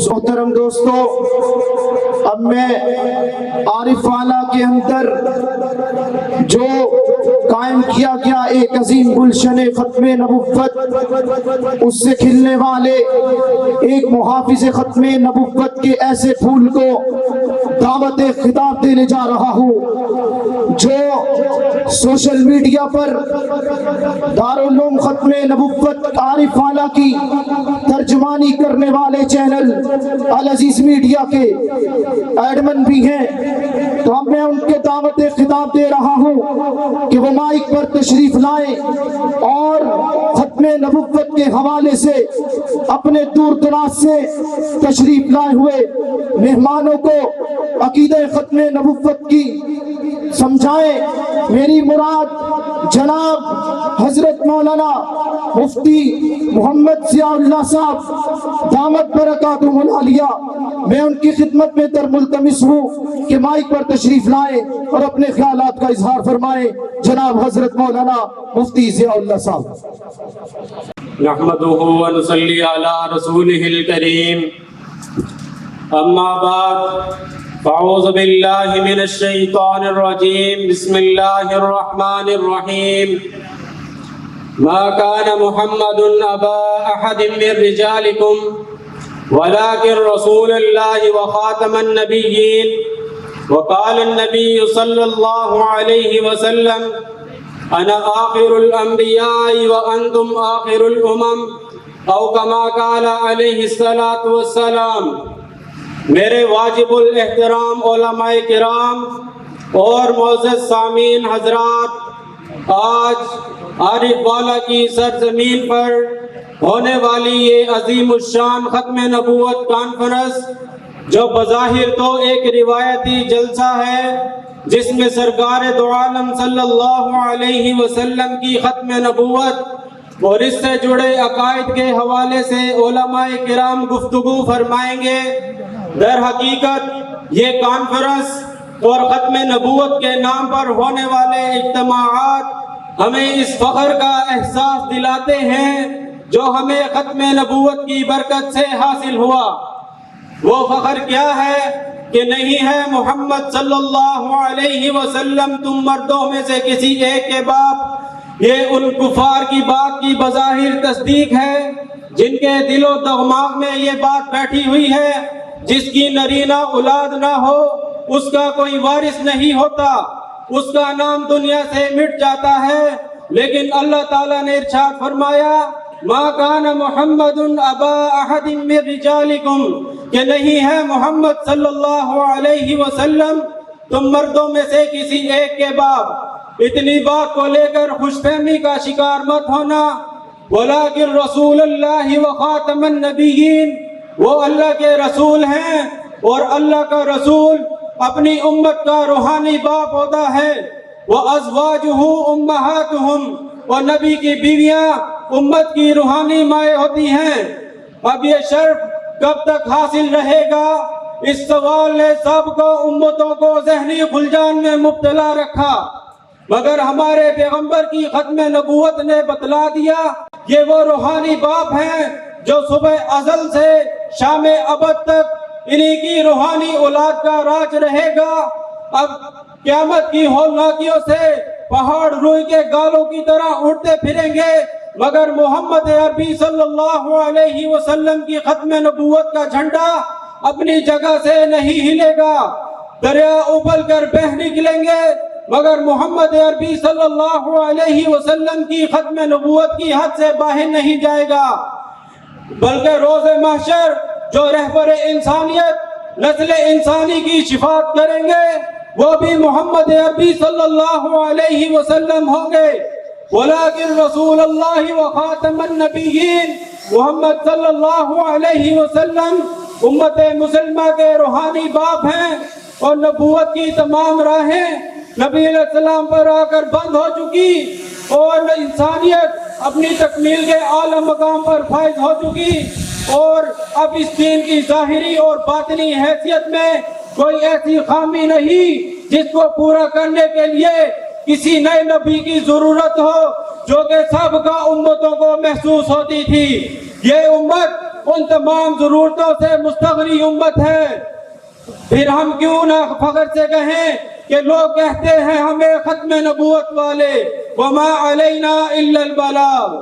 محترم دوستو، اب میں عارف والا کے اندر جو قائم کیا گیا ایک عظیم گلشن ختم نبوت، اس سے کھلنے والے ایک محافظ ختم نبوت کے ایسے پھول کو دعوت خطاب دینے جا رہا ہوں جو سوشل میڈیا پر دارالعلوم ختم نبوت عارف والا کی ترجمانی کرنے والے چینل العزیز میڈیا کے ایڈمن بھی ہیں، تو اب میں ان کے دعوت خطاب دے رہا ہوں کہ وہ مائک پر تشریف لائیں اور ختم نبوت کے حوالے سے اپنے دور دراز سے تشریف لائے ہوئے مہمانوں کو عقیدہ ختم نبوت کی سمجھائیں۔ میری مراد جناب حضرت مولانا مفتی محمد ضیاء اللہ صاحب دامت برکاتہم العالیہ، میں ان کی خدمت میں در ملتمس ہوں کہ مائک پر تشریف لائیں اور اپنے خیالات کا اظہار فرمائیں۔ جناب حضرت مولانا مفتی ضیاء اللہ صاحب۔ نحمده ونصلي على رسوله الكريم، اما بعد، فاعوذ باللہ من الشیطان الرجیم، بسم اللہ الرحمن الرحیم۔ ما كان محمد ابا احد من رجالكم ولكن رسول الله وخاتم النبيين، وقال النبي صلى الله عليه وسلم انا آخر الانبیاء وانتم آخر الامم، او كما قال علیہ الصلاة والسلام۔ میرے واجب الاحترام علماء کرام اور معزز سامعین حضرات، آج عارف والا کی سرزمین پر ہونے والی یہ عظیم الشان ختم نبوت کانفرنس، جو بظاہر تو ایک روایتی جلسہ ہے جس میں سرکار دو عالم صلی اللہ علیہ وسلم کی ختم نبوت اور اس سے جڑے عقائد کے حوالے سے علماء کرام گفتگو فرمائیں گے، در حقیقت یہ کانفرنس اور ختم نبوت کے نام پر ہونے والے اجتماعات ہمیں اس فخر کا احساس دلاتے ہیں جو ہمیں ختم نبوت کی برکت سے حاصل ہوا۔ وہ فخر کیا ہے کہ نہیں ہے محمد صلی اللہ علیہ وسلم تم مردوں میں سے کسی ایک کے باپ، یہ ان کفار کی بات کی بظاہر تصدیق ہے جن کے دل و دماغ میں یہ بات بیٹھی ہوئی ہے جس کی نرینہ اولاد نہ ہو اس کا کوئی وارث نہیں ہوتا، اس کا نام دنیا سے مٹ جاتا ہے۔ لیکن اللہ تعالیٰ نے ارشاد فرمایا ما کان محمد ابا احد من رجالکم، کہ نہیں ہے محمد صلی اللہ علیہ وسلم تم مردوں میں سے کسی ایک کے باپ۔ اتنی بات کو لے کر خوش فہمی کا شکار مت ہونا، ولیکن رسول اللہ وخاتم النبیین، وہ اللہ کے رسول ہیں اور اللہ کا رسول اپنی امت کا روحانی باپ ہوتا ہے۔ وَأَزْوَاجُهُ أُمَّهَاتُهُمْ، اور نبی کی بیویاں امت کی روحانی مائیں ہوتی ہیں۔ اب یہ شرف کب تک حاصل رہے گا؟ اس سوال نے سب کو امتوں کو ذہنی خلجان میں مبتلا رکھا، مگر ہمارے پیغمبر کی ختم نبوت نے بتلا دیا یہ وہ روحانی باپ ہیں جو صبح ازل سے شام ابد تک انہی کی روحانی اولاد کا راج رہے گا۔ اب قیامت کی ہولناکیوں سے پہاڑ روئی کے گالوں کی طرح اڑتے پھریں گے، مگر محمد عربی صلی اللہ علیہ وسلم کی ختم نبوت کا جھنڈا اپنی جگہ سے نہیں ہلے گا۔ دریا ابل کر بہہ نکلیں گے مگر محمد عربی صلی اللہ علیہ وسلم کی ختم نبوت کی حد سے باہر نہیں جائے گا، بلکہ روز محشر جو رہبر انسانیت نسل انسانی کی شفاعت کریں گے وہ بھی محمد عربی صلی اللہ علیہ وسلم ہوں گے۔ ولیکن رسول اللہ وخاتم النبیین محمد صلی اللہ علیہ وسلم امت مسلمہ کے روحانی باپ ہیں، اور نبوت کی تمام راہیں نبی علیہ السلام پر آ کر بند ہو چکی، اور انسانیت اپنی تکمیل کے اعلیٰ مقام پر فائز ہو چکی اور اب اس دین کی ظاہری اور باطنی حیثیت میں کوئی ایسی خامی نہیں جس کو پورا کرنے کے لیے کسی نئے نبی کی ضرورت ہو جو کہ سابقہ امتوں کو محسوس ہوتی تھی. یہ امت ان تمام ضرورتوں سے مستغنی امت ہے. پھر ہم کیوں نہ فخر سے کہیں کہ لوگ کہتے ہیں ہمیں ختم نبوت والے وما علینا الا البلاغ.